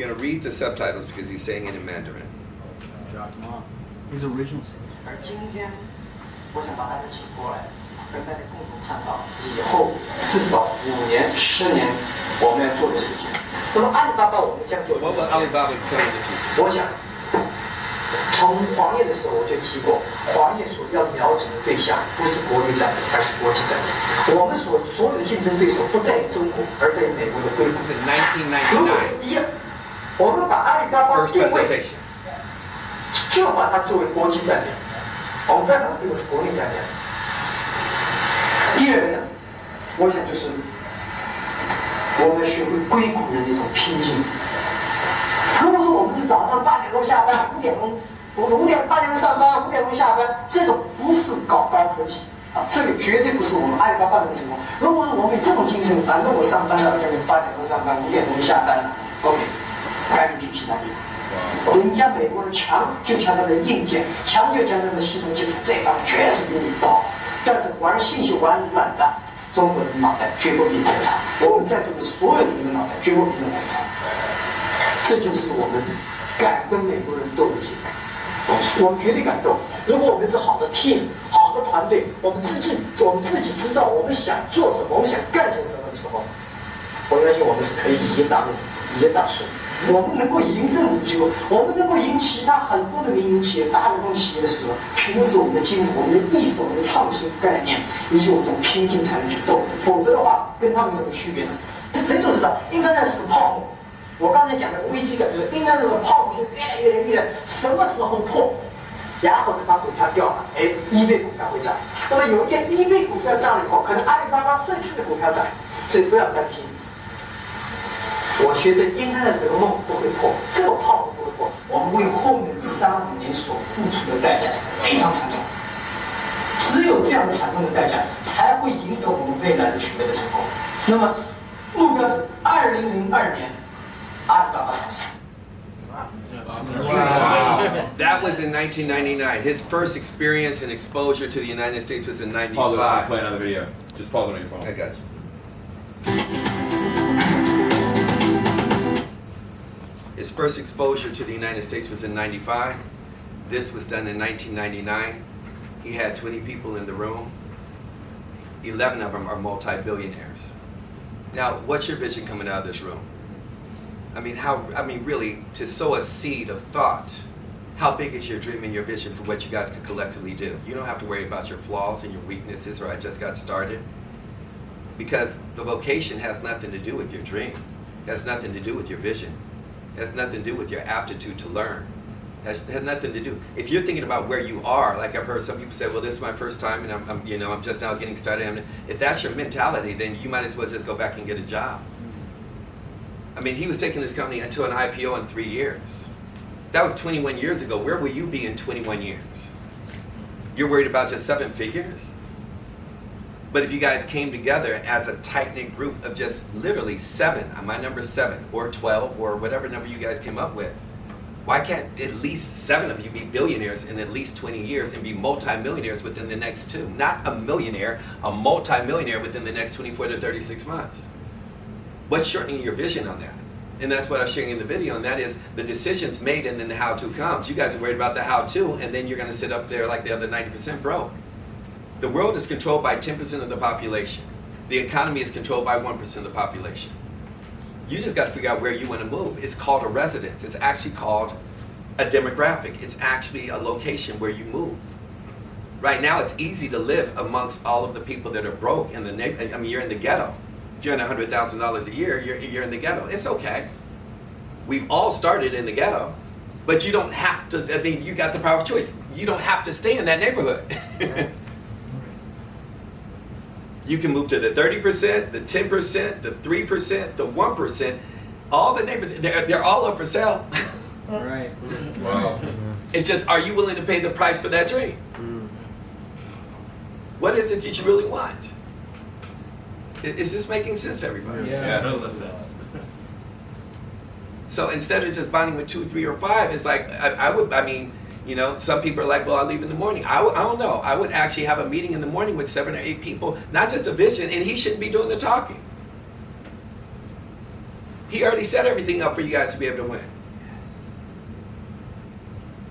You're going to read the subtitles because he's saying it in Mandarin. His original stage. 而今天，我想把大家请过来，跟大家共同探讨以后至少5年、10年我们要做的事情。那么阿里巴巴我们将做。What will Alibaba become in the future? 我想，从黄页的时候我就提过，黄页所要瞄准的对象不是国内战略，而是国际战略。我们所有的竞争对手不在于中国，而在于美国的规 This 模。 is in 如果1999. 一样，我们把阿里巴巴 First 定位。 presentation. 就把它作为国际战略，我们不要把它定为是国内战略。第二个呢，我想就是我们要学会硅谷人的一种拼劲。如果说我们是早上8点钟下班，8点钟上班，5点钟下班，这个不是搞高科技啊，这个绝对不是我们阿里巴巴能成功。如果是我们有这种精神，反正我上班了，将近8点钟上班，5点钟下班了 ，OK， 赶紧去其他地方。人家美国人强就强他的硬件，强就强他的系统建设，这方面确实比你高。但是玩信息玩软的，中国人的脑袋绝不比你们差。我们在座的所有人的脑袋绝不比你们差。这就是我们敢跟美国人斗的东西，我们绝对敢斗。如果我们是好的 team、好的团队，我们自己知道我们想做什么，我们想干些什么的时候，我相信我们是可以以一当一，以一当十。我们能够赢政府机构，我们能够赢其他很多的民营企业、大的这种企业的时候，凭的是我们的精神、我们的意识、我们的创新概念，以及我们这种拼劲才能去斗。否则的话，跟他们有什么区别呢？谁都知道，应该那是个泡沫。我刚才讲的危机感就是，应该这个泡沫现在越来，什么时候破？然后呢，把股票掉了，哎，eBay股票会涨。那么有一天eBay股票涨了以后，可能阿里巴巴社区的股票涨，所以不要担心。我觉得Internet这个梦不会破，这个泡沫不会破。我们为后面3、5年所付出的代价是非常惨重，只有这样的惨重的代价，才会赢得我们未来的取得的成功。那么，目标是2002年，阿里巴巴上市。Wow. That was in 1999. His first experience and exposure to the United States was in 95. Pause it and play another video. Just pause it on your phone. I got you. His first exposure to the United States was in 95. This was done in 1999. He had 20 people in the room. 11 of them are multi-billionaires. Now, what's your vision coming out of this room? I mean, really, to sow a seed of thought. How big is your dream and your vision for what you guys could collectively do? You don't have to worry about your flaws and your weaknesses, or I just got started. Because the vocation has nothing to do with your dream. It has nothing to do with your vision. It has nothing to do with your aptitude to learn. It has nothing to do. If you're thinking about where you are, like I've heard some people say, well, this is my first time and I'm just now getting started. If that's your mentality, then you might as well just go back and get a job. I mean, he was taking his company into an IPO in 3 years. That was 21 years ago. Where will you be in 21 years? You're worried about just 7 figures? But if you guys came together as a tight-knit group of just literally 7, my number is 7, or 12, or whatever number you guys came up with, why can't at least 7 of you be billionaires in at least 20 years and be multi-millionaires within the next 2? Not a millionaire, a multi-millionaire within the next 24 to 36 months. What's shortening your vision on that? And that's what I was sharing in the video, and that is the decisions made and then the how-to comes. You guys are worried about the how-to, and then you're going to sit up there like the other 90% broke. The world is controlled by 10% of the population. The economy is controlled by 1% of the population. You just got to figure out where you want to move. It's called a residence. It's actually called a demographic. It's actually a location where you move. Right now, it's easy to live amongst all of the people that are broke in the neighborhood. I mean, you're in the ghetto. If you're in $100,000 a year, you're in the ghetto. It's okay. We've all started in the ghetto, but you don't have to. I mean, you got the power of choice. You don't have to stay in that neighborhood. You can move to the 30%, the 10%, the 3%, the 1%. All the neighbors, they're all up for sale. Right. Wow. It's just, are you willing to pay the price for that dream? What is it that you really want? Is this making sense, everybody? Yeah. So instead of just bonding with 2, 3, or 5, it's like, I mean, you know, some people are like, well, I'll leave in the morning. I don't know. I would actually have a meeting in the morning with 7 or 8 people, not just a vision, and he shouldn't be doing the talking. He already set everything up for you guys to be able to win.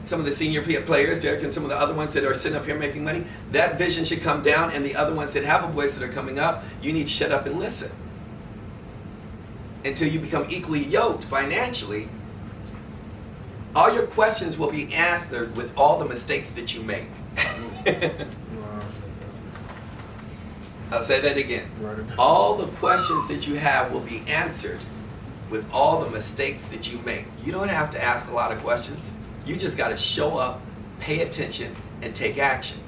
Some of the senior players, Derek, and some of the other ones that are sitting up here making money, that vision should come down, and the other ones that have a voice that are coming up, you need to shut up and listen. Until you become equally yoked financially, all your questions will be answered with all the mistakes that you make. I'll say that again. All the questions that you have will be answered with all the mistakes that you make. You don't have to ask a lot of questions. You just got to show up, pay attention, and take action.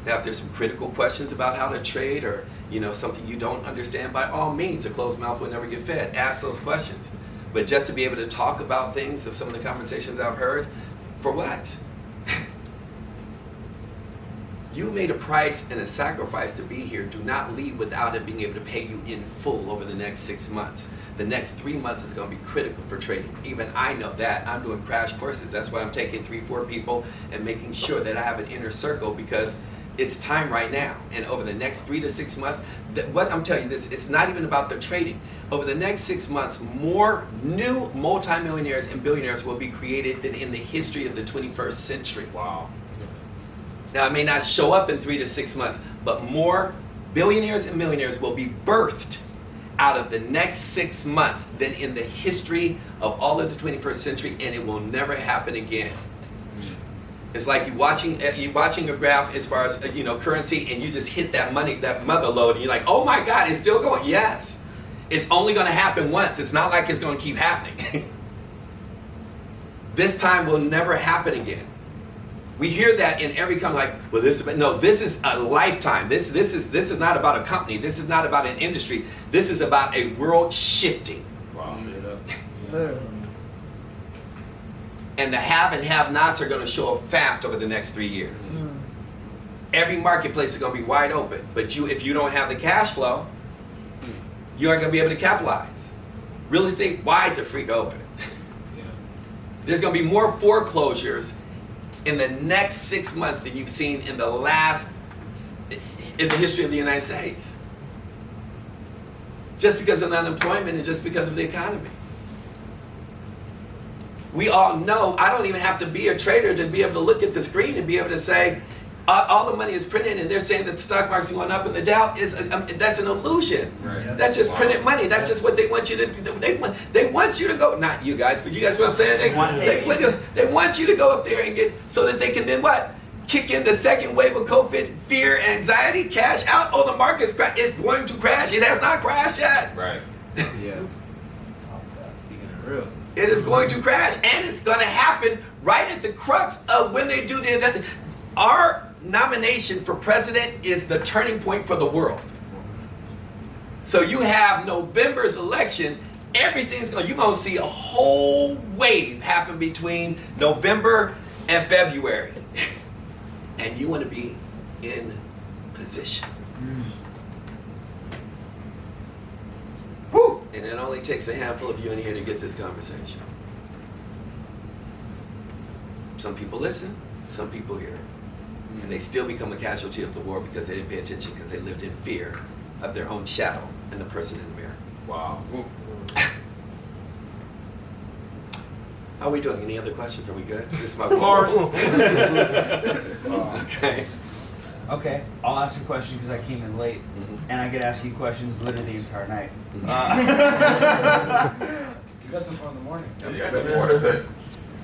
Now, if there's some critical questions about how to trade, or something you don't understand, by all means, a closed mouth will never get fed. Ask those questions. But just to be able to talk about things, of some of the conversations I've heard, for what? You made a price and a sacrifice to be here. Do not leave without it being able to pay you in full over the next 6 months. The next 3 months is going to be critical for trading. Even I know that. I'm doing crash courses. That's why I'm taking 3-4 people and making sure that I have an inner circle, because it's time right now. And over the next 3 to 6 months, what I'm telling you this, it's not even about the trading. Over the next 6 months, more new multimillionaires and billionaires will be created than in the history of the 21st century. Wow. Now, it may not show up in 3 to 6 months, but more billionaires and millionaires will be birthed out of the next 6 months than in the history of all of the 21st century, and it will never happen again. It's like you watching a graph as far as currency, and you just hit that mother lode, and you're like, oh my God, it's still going. Yes, it's only going to happen once. It's not like it's going to keep happening. This time will never happen again. We hear that in every company, like, well, this is a lifetime. This is not about a company. This is not about an industry. This is about a world shifting. Wow. And the have and have-nots are going to show up fast over the next 3 years. Every marketplace is going to be wide open. But if you don't have the cash flow, you aren't going to be able to capitalize. Real estate wide the freak open. There's going to be more foreclosures in the next 6 months than you've seen in the history of the United States. Just because of unemployment and just because of the economy. We all know, I don't even have to be a trader to be able to look at the screen and be able to say, all the money is printed, and they're saying that the stock market's going up and the Dow is, that's an illusion. Right. That's just printed money. That's just what they want you to do. They want you to go, not you guys, but you guys know what I'm saying? They want you to go up there and get, so that they can then what? Kick in the second wave of COVID, fear, anxiety, cash out. Oh, the market's it's going to crash. It has not crashed yet. Right. Yeah. Speaking of real. It is going to crash, and it's going to happen right at the crux of when they do the event. Our nomination for president is the turning point for the world. So you have November's election, you're going to see a whole wave happen between November and February. And you want to be in position. Woo! And it only takes a handful of you in here to get this conversation. Some people listen, some people hear it. And they still become a casualty of the war because they didn't pay attention, because they lived in fear of their own shadow and the person in the mirror. Wow. How are we doing? Any other questions? Are we good? This is my Of course. Okay. Okay, I'll ask a question because I came in late, and I could ask you questions literally the entire night. You got till 4 in the morning. Yeah, you guys have more to say.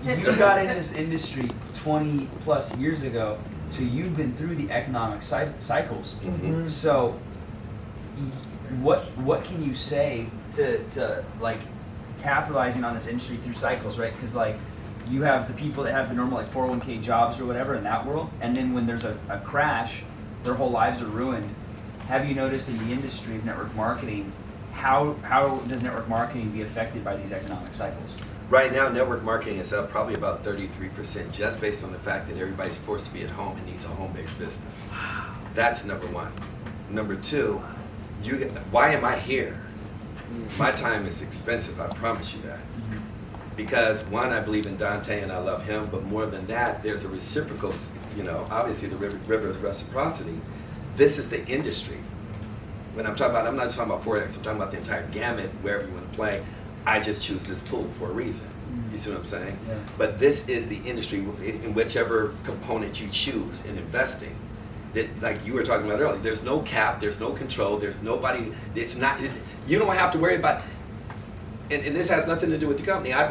You got in this industry 20 plus years ago, so you've been through the economic cycles. So, what can you say to like capitalizing on this industry through cycles, right? Because like you have the people that have the normal like 401k jobs or whatever in that world, and then when there's a crash, their whole lives are ruined. Have you noticed in the industry of network marketing, how does network marketing be affected by these economic cycles? Right now, network marketing is up probably about 33%, just based on the fact that everybody's forced to be at home and needs a home-based business. That's number one. Number two, why am I here? My time is expensive, I promise you that. Because one, I believe in Donta and I love him, but more than that, there's a reciprocal, obviously the river is reciprocity. This is the industry. When I'm talking about, I'm not just talking about Forex, I'm talking about the entire gamut, wherever you want to play. I just choose this tool for a reason. You see what I'm saying? Yeah. But this is the industry in whichever component you choose in investing. That, like you were talking about earlier, there's no cap, there's no control, there's nobody, it's not, you don't have to worry about, and this has nothing to do with the company. I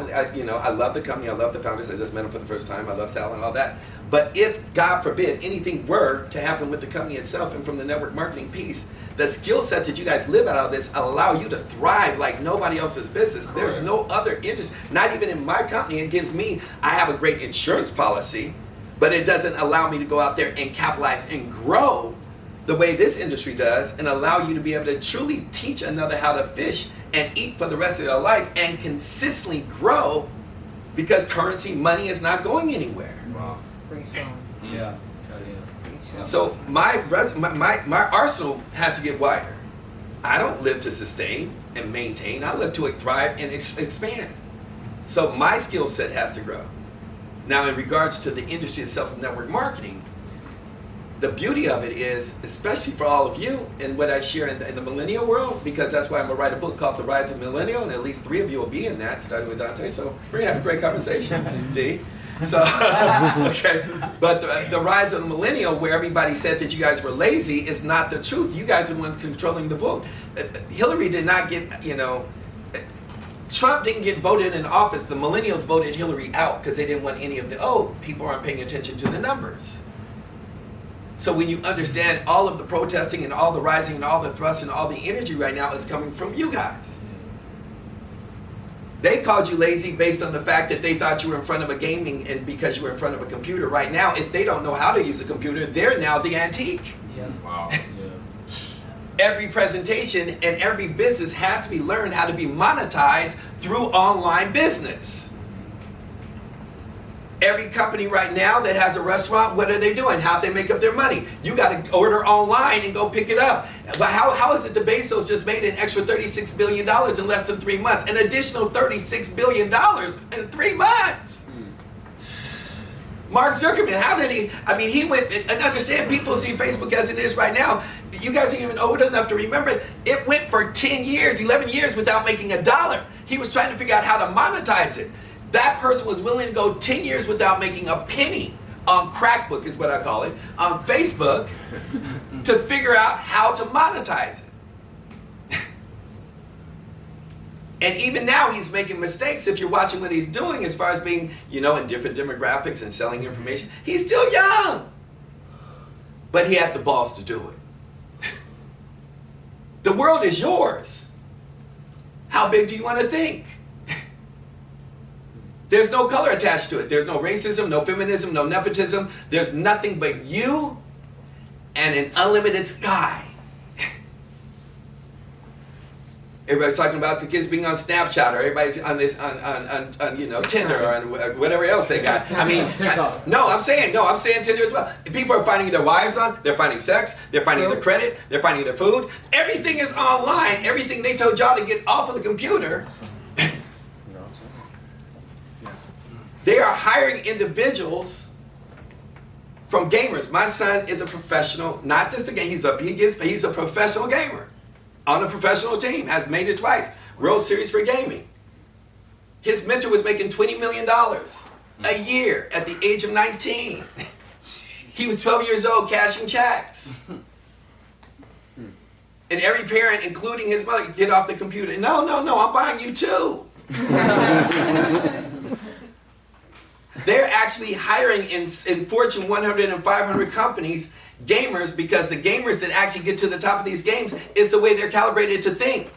love the company, I love the founders, I just met them for the first time, I love Sal and all that. But if, God forbid, anything were to happen with the company itself and from the network marketing piece, the skill set that you guys live out of this allow you to thrive like nobody else's business. There's no other industry, not even in my company. It gives me, I have a great insurance policy, but it doesn't allow me to go out there and capitalize and grow the way this industry does and allow you to be able to truly teach another how to fish and eat for the rest of their life and consistently grow because currency, money is not going anywhere. Wow. Free zone. Yeah. Free zone. So my arsenal has to get wider. I don't live to sustain and maintain. I live to thrive and expand. So my skill set has to grow. Now, in regards to the industry itself of network marketing, the beauty of it is, especially for all of you and what I share in the millennial world, because that's why I'm going to write a book called The Rise of Millennial, and at least 3 of you will be in that, starting with Donta. So we're going to have a great conversation, D. So, okay. But the rise of the millennial, where everybody said that you guys were lazy, is not the truth. You guys are the ones controlling the vote. Hillary did not get, Trump didn't get voted in office. The millennials voted Hillary out because they didn't want any of people aren't paying attention to the numbers. So when you understand all of the protesting and all the rising and all the thrust and all the energy right now is coming from you guys. They called you lazy based on the fact that they thought you were in front of a gaming and because you were in front of a computer. Right now, if they don't know how to use a computer, they're now the antique. Yeah. Wow. Every presentation and every business has to be learned how to be monetized through online business. Every company right now that has a restaurant, what are they doing? How do they make up their money? You got to order online and go pick it up. But how is it the Bezos just made an extra $36 billion in less than 3 months? An additional $36 billion in 3 months. Mark Zuckerberg, how did he? I mean, he went, and understand, people see Facebook as it is right now. You guys ain't even old enough to remember, it went for 10 years, 11 years without making $1. He was trying to figure out how to monetize it. That person was willing to go 10 years without making a penny on Crackbook, is what I call it, on Facebook, to figure out how to monetize it. And even now he's making mistakes if you're watching what he's doing as far as being, in different demographics and selling information. He's still young. But he had the balls to do it. The world is yours. How big do you want to think? There's no color attached to it. There's no racism, no feminism, no nepotism. There's nothing but you and an unlimited sky. Everybody's talking about the kids being on Snapchat, or everybody's on this on Tinder or on whatever else they got. I mean, I'm saying Tinder as well. People are finding their wives on. They're finding sex. They're finding their credit. They're finding their food. Everything is online. Everything they told y'all to get off of the computer. They are hiring individuals from gamers. My son is a professional, not just a gamer. He's a professional gamer on a professional team. Has made it twice. World Series for gaming. His mentor was making $20 million a year at the age of 19. He was 12 years old cashing checks. And every parent, including his mother, get off the computer. No, I'm buying you too. They're actually hiring in Fortune 100 and 500 companies gamers, because the gamers that actually get to the top of these games is the way they're calibrated to think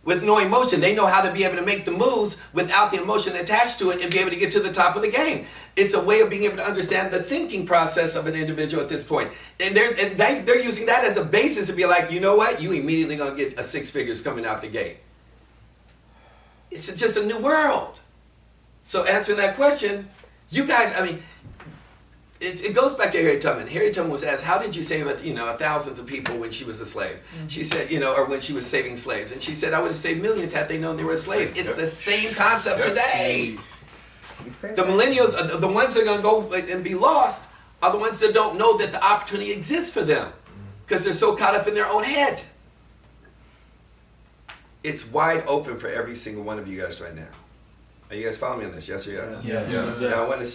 with no emotion. They know how to be able to make the moves without the emotion attached to it and be able to get to the top of the game. It's a way of being able to understand the thinking process of an individual at this point. And they're using that as a basis to be like, you know what? You immediately going to get a 6 figures coming out the gate. It's just a new world. So answering that question, you guys, I mean, it goes back to Harriet Tubman. Harriet Tubman was asked, how did you save thousands of people when she was a slave? Mm-hmm. She said, or when she was saving slaves. And she said, I would have saved millions had they known they were a slave. It's the same concept today. The millennials, the ones that are going to go and be lost, are the ones that don't know that the opportunity exists for them, because they're so caught up in their own head. it's wide open for every single one of you guys right now. Are you guys following me on this? Yes or yes? Yeah. Now I want to